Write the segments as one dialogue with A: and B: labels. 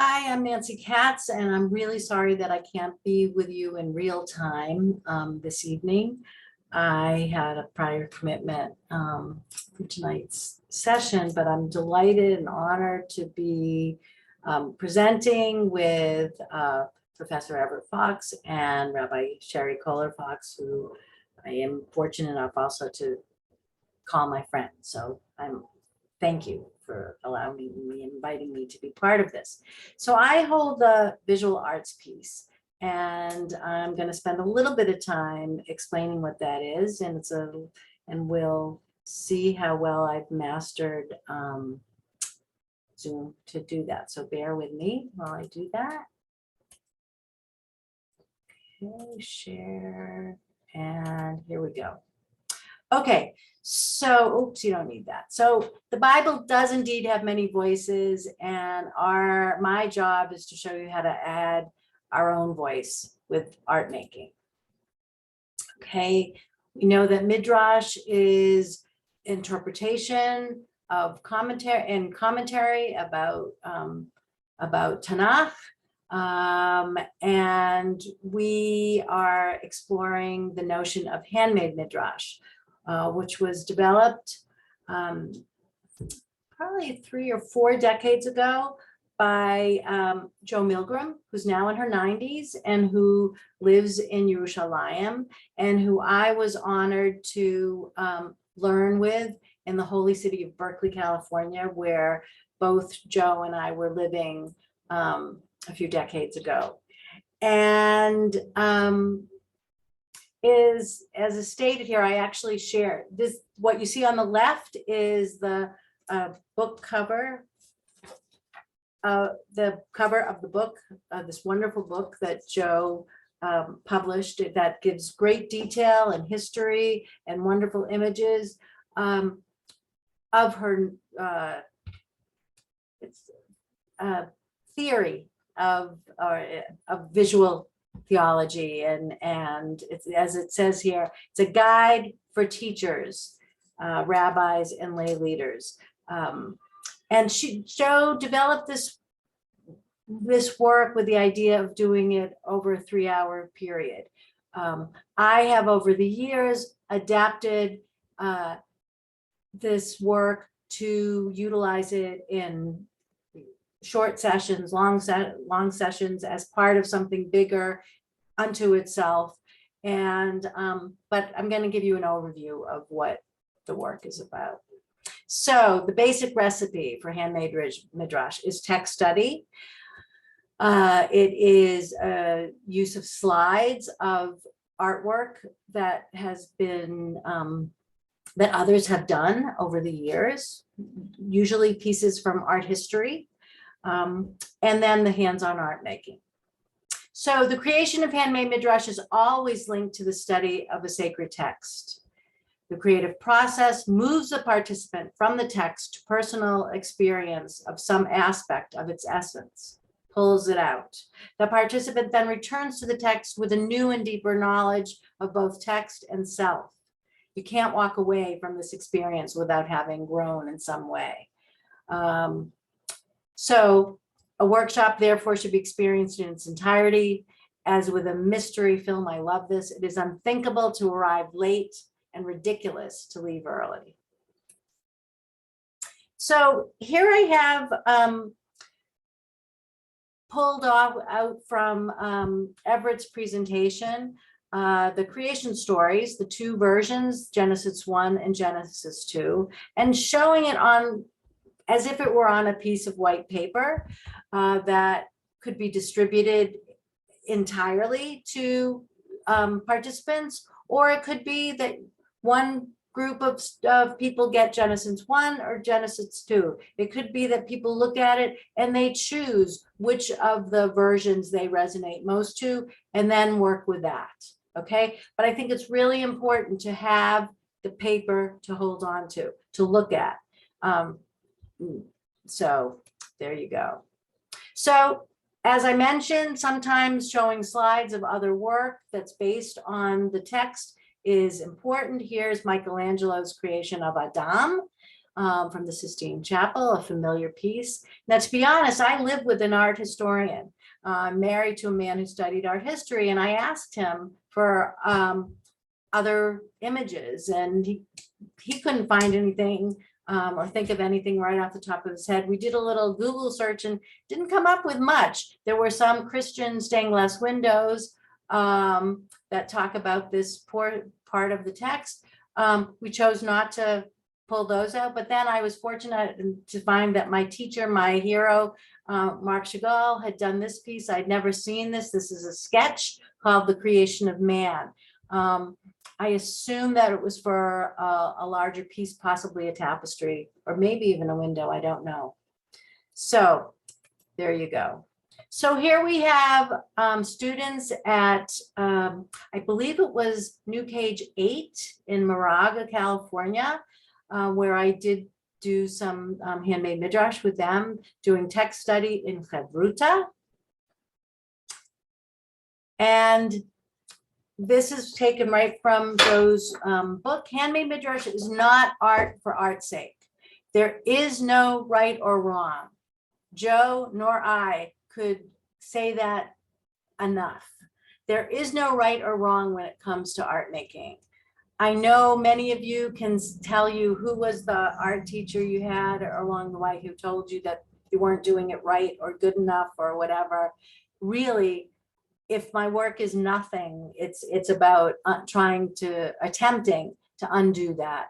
A: Hi, I'm Nancy Katz, and I'm really sorry that I can't be with you in real time this evening. I had a prior commitment for tonight's session, but I'm delighted and honored to be presenting with Professor Everett Fox and Rabbi Cherie Koller-Fox, who I am fortunate enough also to call my friend. So thank you for allowing me, inviting me to be part of this. So I hold the visual arts piece, and I'm going to spend a little bit of time explaining what that is, and we'll see how well I've mastered Zoom to do that. So bear with me while I do that. Okay, share, and here we go. Okay, so, oops, you don't need that. So the Bible does indeed have many voices, and my job is to show you how to add our own voice with art making. Okay, we know that Midrash is interpretation of commentary about Tanakh. And we are exploring the notion of handmade Midrash, which was developed probably 3 or 4 decades ago by Jo Milgrom, who's now in her 90s and who lives in Yerushalayim, and who I was honored to learn with in the holy city of Berkeley, California, where both Jo and I were living a few decades ago. And as is stated here, I actually share this. What you see on the left is the book cover, the cover of the book, this wonderful book that Jo published that gives great detail and history and wonderful images of her theory of visual theology, and it's, as it says here, it's a guide for teachers, rabbis, and lay leaders. And Jo developed this work with the idea of doing it over a 3-hour period. I have over the years adapted this work to utilize it in short sessions, long sessions as part of something bigger unto itself. And but I'm going to give you an overview of what the work is about. So the basic recipe for handmade midrash is text study. It is a use of slides of artwork that has been that others have done over the years, usually pieces from art history. And then the hands-on art making. So the creation of handmade midrash is always linked to the study of a sacred text. The creative process moves the participant from the text to personal experience of some aspect of its essence, pulls it out. The participant then returns to the text with a new and deeper knowledge of both text and self. You can't walk away from this experience without having grown in some way. So a workshop, therefore, should be experienced in its entirety. As with a mystery film, I love this. It is unthinkable to arrive late and ridiculous to leave early. So here I have pulled out from Everett's presentation, the creation stories, the 2 versions, Genesis 1 and Genesis 2, and showing it on as if it were on a piece of white paper that could be distributed entirely to participants, or it could be that one group of people get Genesis 1 or Genesis 2. It could be that people look at it and they choose which of the versions they resonate most to and then work with that, okay? But I think it's really important to have the paper to hold on to look at. So there you go. So as I mentioned, sometimes showing slides of other work that's based on the text is important. Here's Michelangelo's creation of Adam. from the Sistine Chapel, a familiar piece. Now, to be honest, I live with an art historian. I'm married to a man who studied art history, and I asked him for other images, and he couldn't find anything or think of anything right off the top of his head. We did a little Google search and didn't come up with much. There were some Christian stained glass windows that talk about this part of the text. We chose not to pull those out, but then I was fortunate to find that my teacher, my hero, Marc Chagall, had done this piece. I'd never seen this. This is a sketch called The Creation of Man. I assume that it was for a larger piece, possibly a tapestry, or maybe even a window, I don't know. So there you go. So here we have students at, I believe it was New Cage 8 in Moraga, California, where I did do some handmade midrash with them, doing text study in Chavruta. And this is taken right from Jo's book. Handmade Midrash is not art for art's sake. There is no right or wrong. Jo nor I could say that enough. There is no right or wrong when it comes to art making. I know many of you can tell you who was the art teacher you had along the way who told you that you weren't doing it right or good enough or whatever. Really, if my work is nothing, it's about attempting to undo that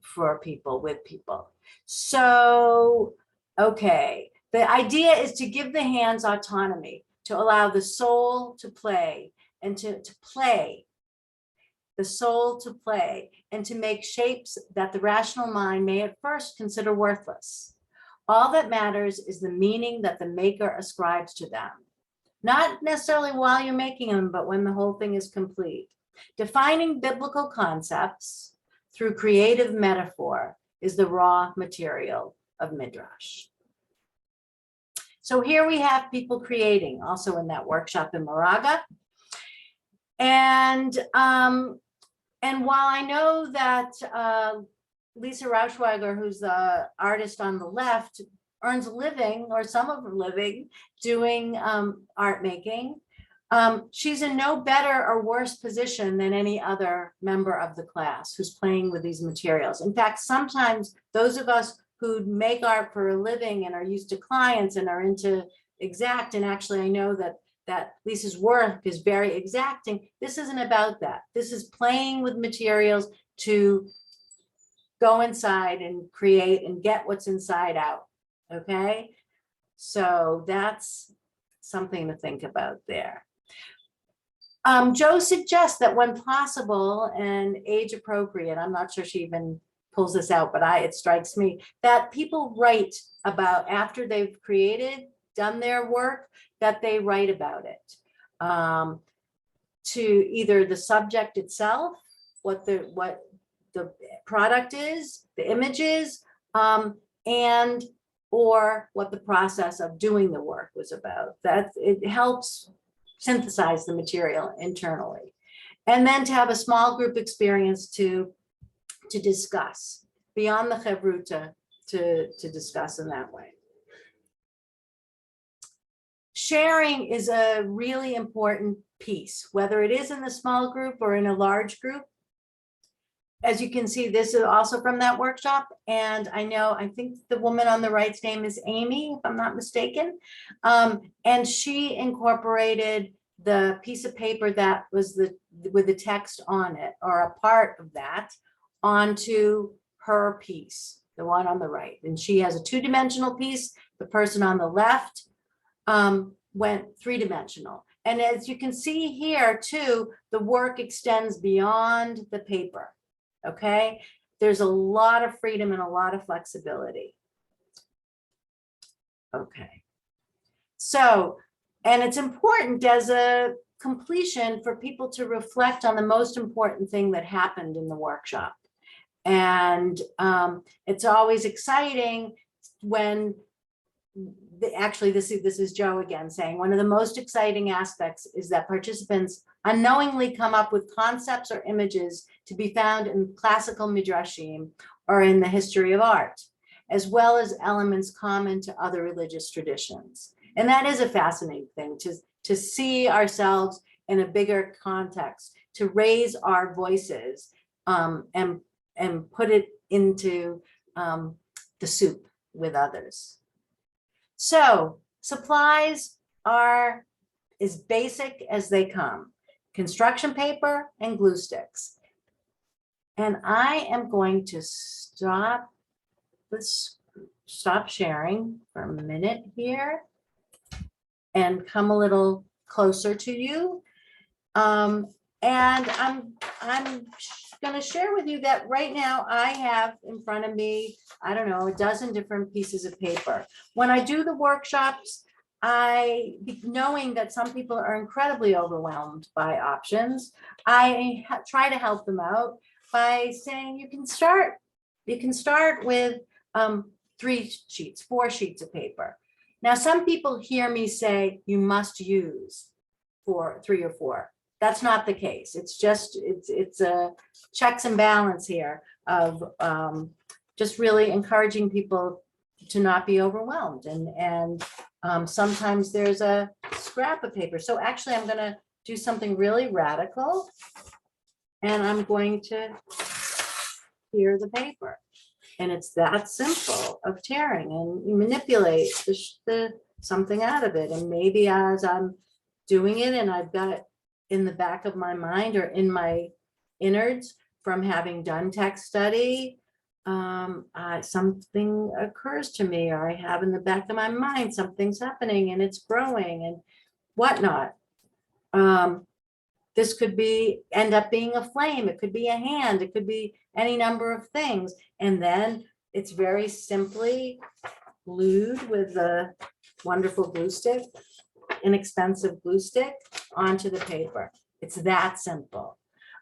A: for people, with people. So, okay, the idea is to give the hands autonomy, to allow the soul to play, and to play, the soul to play, and to make shapes that the rational mind may at first consider worthless. All that matters is the meaning that the maker ascribes to them. Not necessarily while you're making them, but when the whole thing is complete. Defining biblical concepts through creative metaphor is the raw material of Midrash. So here we have people creating, also in that workshop in Moraga. And while I know that Lisa Rauschweiger, who's the artist on the left, earns a living, or some of her living, doing art making, she's in no better or worse position than any other member of the class who's playing with these materials. In fact, sometimes those of us who make art for a living and are used to clients and are into exact, and actually I know that Lisa's work is very exacting. This isn't about that. This is playing with materials to go inside and create and get what's inside out. Okay, so that's something to think about there. Jo suggests that when possible and age appropriate, I'm not sure she even pulls this out, but it strikes me that people write about, after they've created, done their work, that they write about it to either the subject itself, what the product is, the image is, and or what the process of doing the work was about. That it helps synthesize the material internally. And then to have a small group experience to discuss beyond the Chavruta, to discuss in that way. Sharing is a really important piece, whether it is in a small group or in a large group. As you can see, this is also from that workshop. And I think the woman on the right's name is Amy, if I'm not mistaken. And she incorporated the piece of paper that was with the text on it, or a part of that, onto her piece, the one on the right. And she has a two-dimensional piece. The person on the left went three-dimensional. And as you can see here too, the work extends beyond the paper. Okay, there's a lot of freedom and a lot of flexibility. Okay, so, and it's important as a completion for people to reflect on the most important thing that happened in the workshop. And it's always exciting when, actually this is Jo again saying, one of the most exciting aspects is that participants unknowingly come up with concepts or images to be found in classical midrashim or in the history of art, as well as elements common to other religious traditions. And that is a fascinating thing, to see ourselves in a bigger context, to raise our voices and put it into the soup with others. So supplies are as basic as they come: construction paper and glue sticks. And I am going to stop sharing for a minute here and come a little closer to you. And I'm going to share with you that right now I have in front of me, I don't know, a dozen different pieces of paper. When I do the workshops, knowing that some people are incredibly overwhelmed by options, I try to help them out by saying you can start with 3 sheets, 4 sheets of paper. Now, some people hear me say you must use 3 or 4. That's not the case. It's just, it's a checks and balance here of just really encouraging people to not be overwhelmed. And sometimes there's a scrap of paper. So actually I'm gonna do something really radical, and I'm going to tear the paper. And it's that simple of tearing, and you manipulate something out of it. And maybe as I'm doing it, and I've got it in the back of my mind or in my innards from having done text study, something occurs to me, or I have in the back of my mind, something's happening and it's growing and whatnot. This could end up being a flame. It could be a hand. It could be any number of things. And then it's very simply glued with a wonderful glue stick, inexpensive glue stick, onto the paper. It's that simple.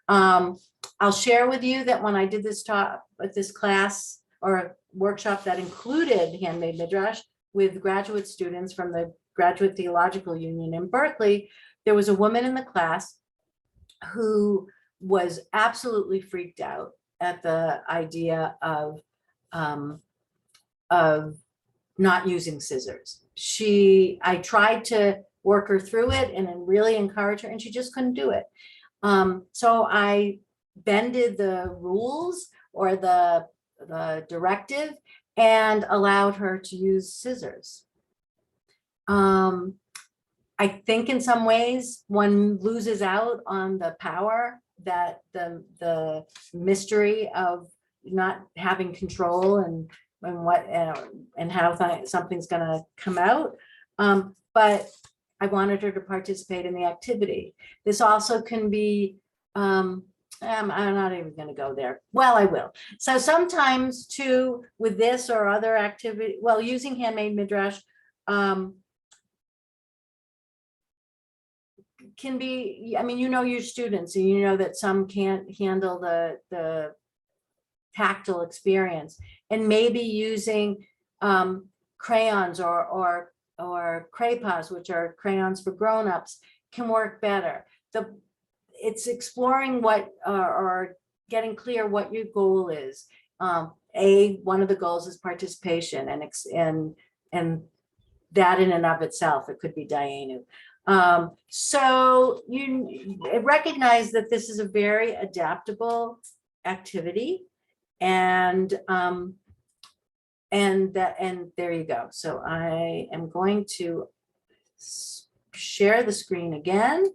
A: I'll share with you that when I did this talk at this class or workshop that included Handmade Midrash with graduate students from the Graduate Theological Union in Berkeley, there was a woman in the class who was absolutely freaked out at the idea of not using scissors. I tried to work her through it and then really encourage her, and she just couldn't do it. So I bended the rules or the directive and allowed her to use scissors. I think in some ways one loses out on the power that the mystery of not having control and what and how something's going to come out. But I wanted her to participate in the activity. This also can be, I'm not even going to go there. Well, I will. So sometimes too, with this or other activity, well, using Handmade Midrash can be, I mean, you know your students, and you know that some can't handle the tactile experience, and maybe using crayons or crayons, which are crayons for grown-ups, can work better. It's exploring what or getting clear what your goal is. One of the goals is participation, and that in and of itself, it could be Dayenu. So you recognize that this is a very adaptable activity, and there you go. So I am going to share the screen again.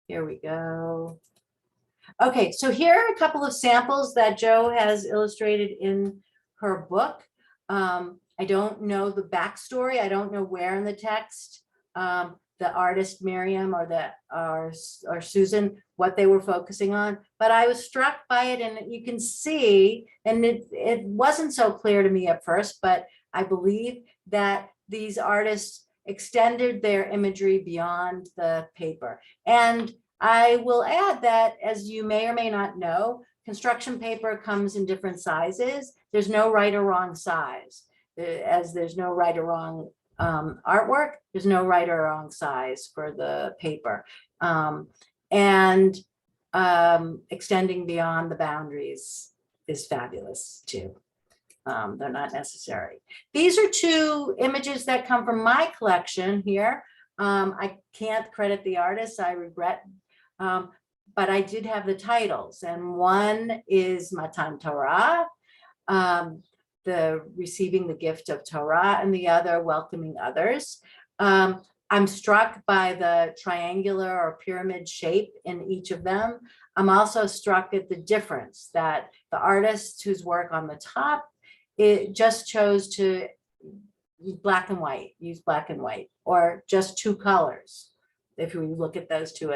A: Here we go. Okay, so here are a couple of samples that Jo has illustrated in her book. I don't know the backstory. I don't know where in the text the artist Miriam or Susan, what they were focusing on, but I was struck by it, and you can see, and it wasn't so clear to me at first, but I believe that these artists extended their imagery beyond the paper. And I will add that, as you may or may not know, construction paper comes in different sizes. There's no right or wrong size. As there's no right or wrong artwork, there's no right or wrong size for the paper. And extending beyond the boundaries is fabulous too. They're not necessary. These are two images that come from my collection here. I can't credit the artists, I regret, but I did have the titles, and one is Matan Torah, the receiving the gift of Torah, and the other welcoming others. I'm struck by the triangular or pyramid shape in each of them. I'm also struck at the difference that the artist whose work on the top, it just chose to use black and white, or just two colors. If we look at those two,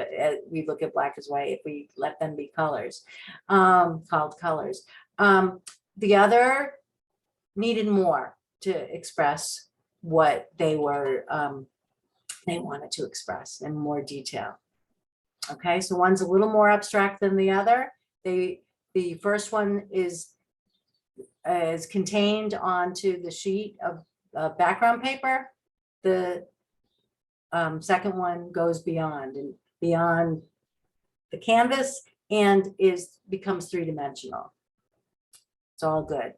A: we look at black as white, if we let them be colors, called colors. The other needed more to express what they were, they wanted to express in more detail. Okay, so one's a little more abstract than the other. The first one is contained onto the sheet of background paper. The second one goes beyond the canvas and becomes three-dimensional. It's all good.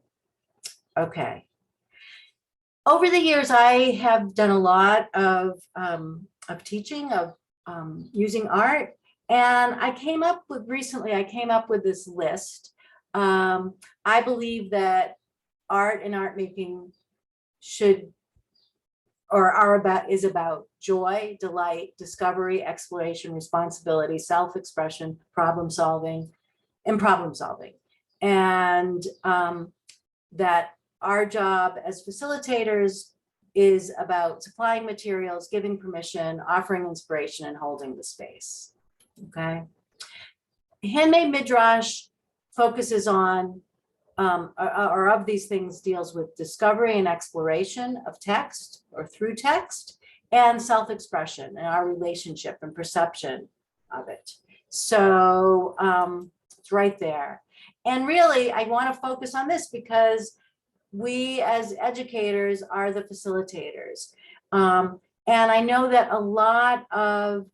A: Okay. Over the years, I have done a lot of teaching of using art, and I came up with this list. I believe that art and art making is about joy, delight, discovery, exploration, responsibility, self-expression, problem solving, and that our job as facilitators is about supplying materials, giving permission, offering inspiration, and holding the space. Okay. Handmade Midrash focuses on, or of these things, deals with discovery and exploration of text or through text, and self-expression and our relationship and perception of it. So it's right there. And really, I want to focus on this because we as educators are the facilitators. And I know that a lot of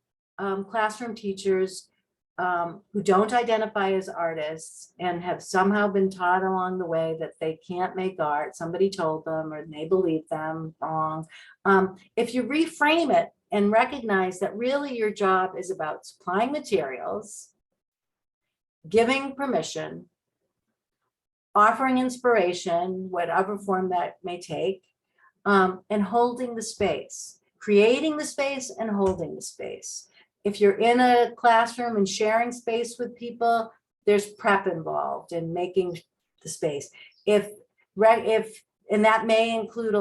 A: classroom teachers who don't identify as artists and have somehow been taught along the way that they can't make art, somebody told them or they believe them wrong. If you reframe it and recognize that really your job is about supplying materials, giving permission, offering inspiration, whatever form that may take, and holding the space, creating the space and holding the space. If you're in a classroom and sharing space with people, there's prep involved in making the space. And that may include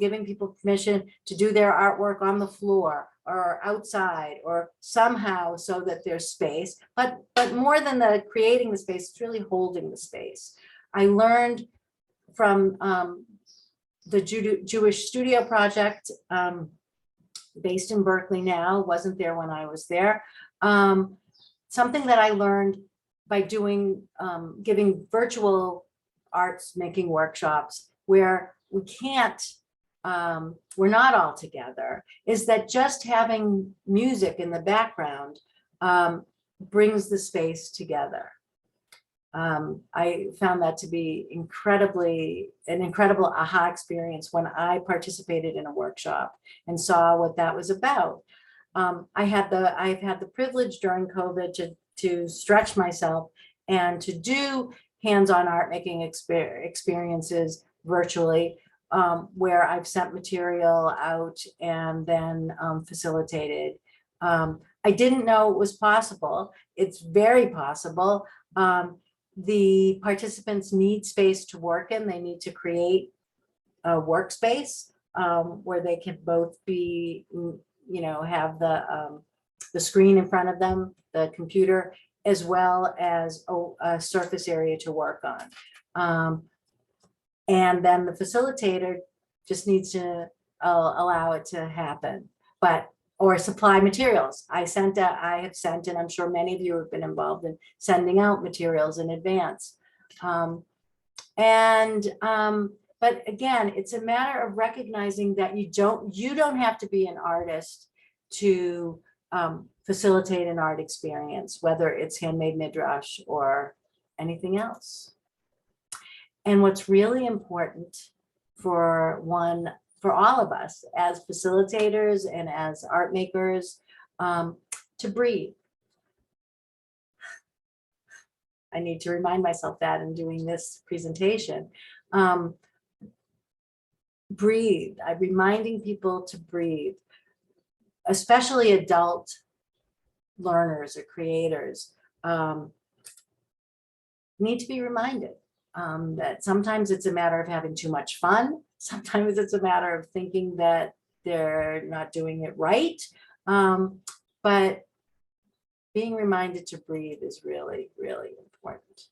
A: giving people permission to do their artwork on the floor or outside or somehow so that there's space. But more than the creating the space, it's really holding the space. I learned from the Jewish Studio Project, based in Berkeley now, wasn't there when I was there. Something that I learned by giving virtual arts making workshops where we're not all together, is that just having music in the background brings the space together. I found that to be an incredible aha experience when I participated in a workshop and saw what that was about. I've had the privilege during COVID to stretch myself and to do hands-on art making experiences virtually, where I've sent material out and then facilitated. I didn't know it was possible. It's very possible. The participants need space to work in. They need to create a workspace where they can both be, have the screen in front of them, the computer, as well as a surface area to work on. And then the facilitator just needs to allow it to happen, or supply materials. I have sent, and I'm sure many of you have been involved in sending out materials in advance. But again, it's a matter of recognizing that you don't have to be an artist to facilitate an art experience, whether it's Handmade Midrash or anything else. And what's really important for all of us as facilitators and as art makers, to breathe. I need to remind myself that in doing this presentation. Breathe. I'm reminding people to breathe, especially adult learners or creators, need to be reminded that sometimes it's a matter of having too much fun. Sometimes it's a matter of thinking that they're not doing it right. But being reminded to breathe is really, really important.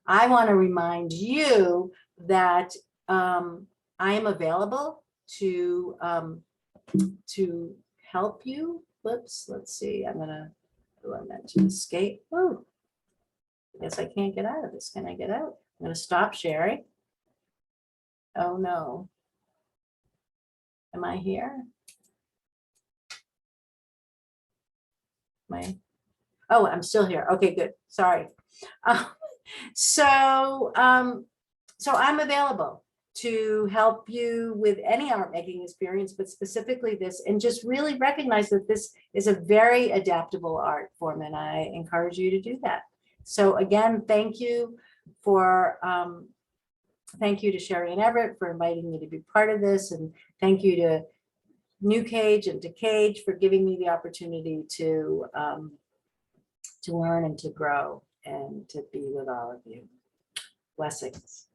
A: I want to remind you that I am available to help you. Whoops, let's see. I meant to escape. Oh, I guess I can't get out of this. Can I get out? I'm going to stop sharing. Oh no. Am I here? Oh, I'm still here. Okay, good. Sorry. So I'm available to help you with any art making experience, but specifically this, and just really recognize that this is a very adaptable art form, and I encourage you to do that. So again, thank you to Cherie and Everett for inviting me to be part of this, and thank you to New Cage and to Cage for giving me the opportunity to learn and to grow and to be with all of you. Blessings.